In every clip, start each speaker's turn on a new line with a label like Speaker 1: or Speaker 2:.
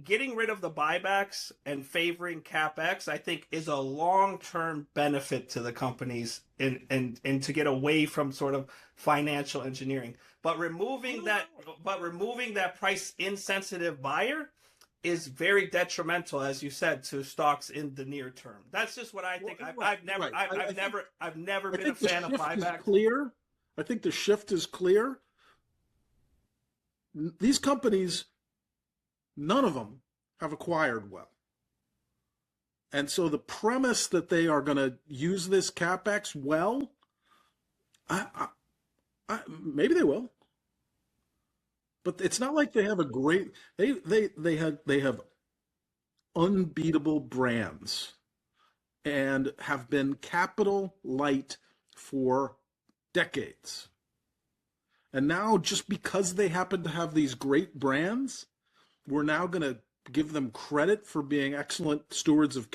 Speaker 1: getting rid of the buybacks and favoring CapEx, I think, is a long-term benefit to the companies and to get away from sort of financial engineering. But removing that price insensitive buyer is very detrimental, as you said, to stocks in the near term. That's just what I think. I've never been a fan of buybacks.
Speaker 2: Clear. I think the shift is clear. These companies, none of them have acquired well. And so the premise that they are going to use this CapEx well, maybe they will. But it's not like they have a great, they have unbeatable brands and have been capital light for decades. And now, just because they happen to have these great brands, we're now going to give them credit for being excellent stewards of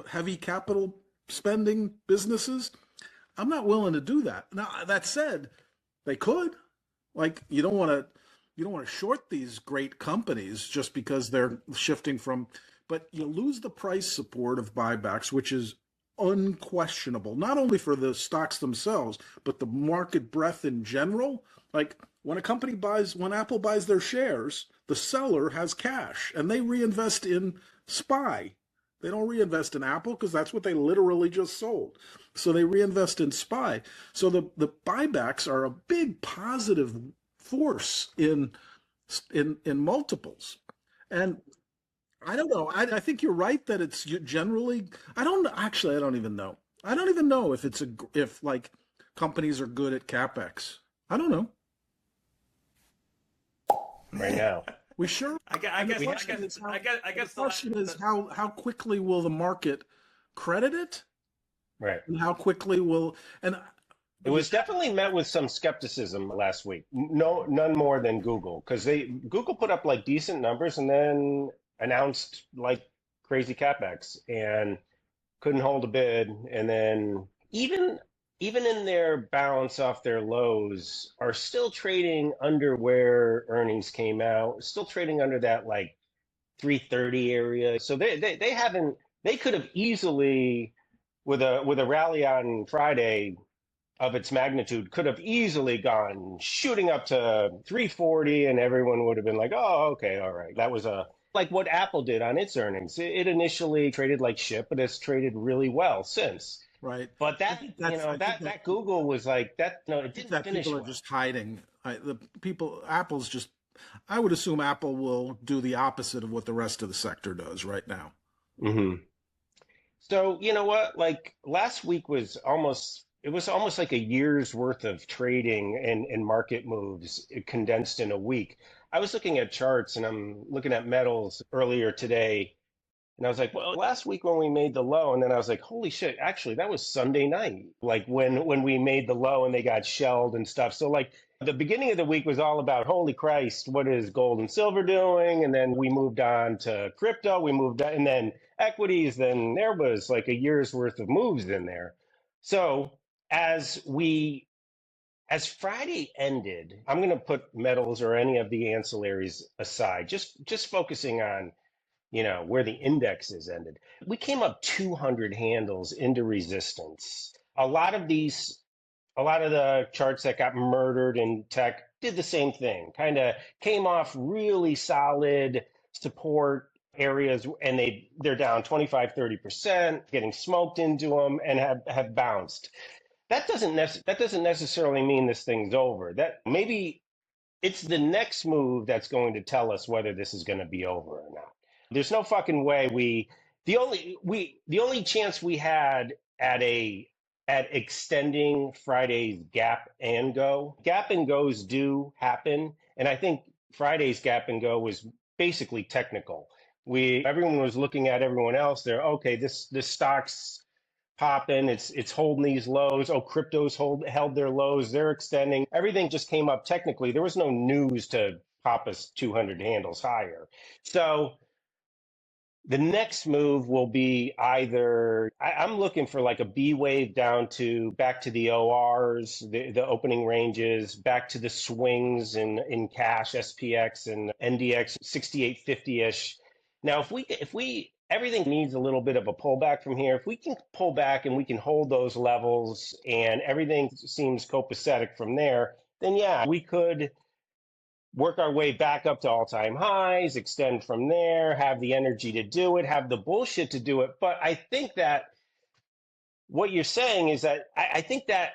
Speaker 2: heavy capital spending businesses. I'm not willing to do that. Now, that said, they could. Like, you don't want to short these great companies just because they're shifting from, but you lose the price support of buybacks, which is unquestionable, not only for the stocks themselves, but the market breadth in general. Like, when Apple buys their shares, the seller has cash and they reinvest in SPY. They don't reinvest in Apple because that's what they literally just sold. So they reinvest in SPY. So the buybacks are a big positive force in multiples. And I don't know. I think you're right that it's generally, I don't even know. I don't even know if like companies are good at CapEx. I don't know.
Speaker 3: Right now.
Speaker 2: We sure?
Speaker 1: I guess
Speaker 2: the question is how quickly will the market credit it?
Speaker 3: Right.
Speaker 2: And how quickly will, and
Speaker 3: it was definitely met with some skepticism last week. None more than Google, because Google put up like decent numbers and then announced like crazy CapEx and couldn't hold a bid. And then even in their bounce off their lows are still trading under where earnings came out, still trading under that like 330 area. So they could have easily, with a rally on Friday of its magnitude, could have easily gone shooting up to 340 and everyone would have been like, oh, okay, all right. That was like what Apple did on its earnings. It initially traded like shit, but it's traded really well since.
Speaker 2: Right.
Speaker 3: But that Google was like that. No, it didn't finish
Speaker 2: people
Speaker 3: well.
Speaker 2: Are just hiding. Apple's just. I would assume Apple will do the opposite of what the rest of the sector does right now.
Speaker 3: Mm-hmm. So you know what? Like last week was almost like a year's worth of trading and market moves condensed in a week. I was looking at charts and I'm looking at metals earlier today. And I was like, well, last week when we made the low, and then I was like, holy shit, actually, that was Sunday night, like when we made the low and they got shelled and stuff. So like the beginning of the week was all about, holy Christ, what is gold and silver doing? And then we moved on to crypto, and then equities, then there was like a year's worth of moves in there. So as Friday ended, I'm going to put metals or any of the ancillaries aside, just focusing on where the indexes ended. We came up 200 handles into resistance. A lot of the charts that got murdered in tech did the same thing, kind of came off really solid support areas and they're down 25-30%, getting smoked into them and have bounced. That doesn't necessarily mean this thing's over. That maybe it's the next move that's going to tell us whether this is going to be over or not. There's no fucking way the only chance we had at extending Friday's gap and go. Gap and goes do happen, and I think Friday's gap and go was basically technical. Everyone was looking at everyone else there. Okay, this stock's popping, it's holding these lows. Oh, crypto's held their lows, they're extending. Everything just came up technically. There was no news to pop us 200 handles higher. So The next move will be either I'm looking for like a B wave down to back to the ORs, the opening ranges, back to the swings in cash, SPX and NDX 6850-ish. Now, if we everything needs a little bit of a pullback from here. If we can pull back and we can hold those levels and everything seems copacetic from there, then yeah, we could work our way back up to all-time highs, extend from there, have the energy to do it, have the bullshit to do it. But I think that what you're saying is that I think that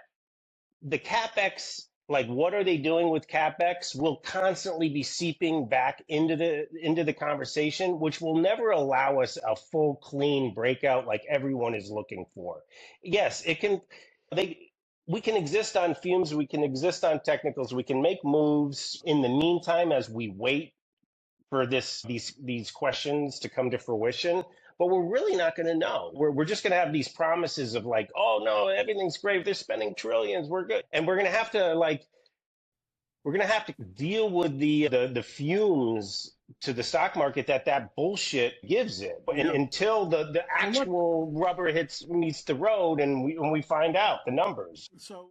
Speaker 3: the CapEx, like what are they doing with CapEx, will constantly be seeping back into the conversation, which will never allow us a full clean breakout like everyone is looking for. Yes, it can they we can exist on fumes, we can exist on technicals, we can make moves in the meantime as we wait for these questions to come to fruition, but we're really not going to know. We're just going to have these promises of like, oh no, everything's great, they're spending trillions, we're good, and we're going to have to deal with the fumes to the stock market that bullshit gives it, and
Speaker 2: Yeah.
Speaker 3: until the
Speaker 2: And look,
Speaker 3: actual rubber meets the road and we find out the numbers.
Speaker 2: so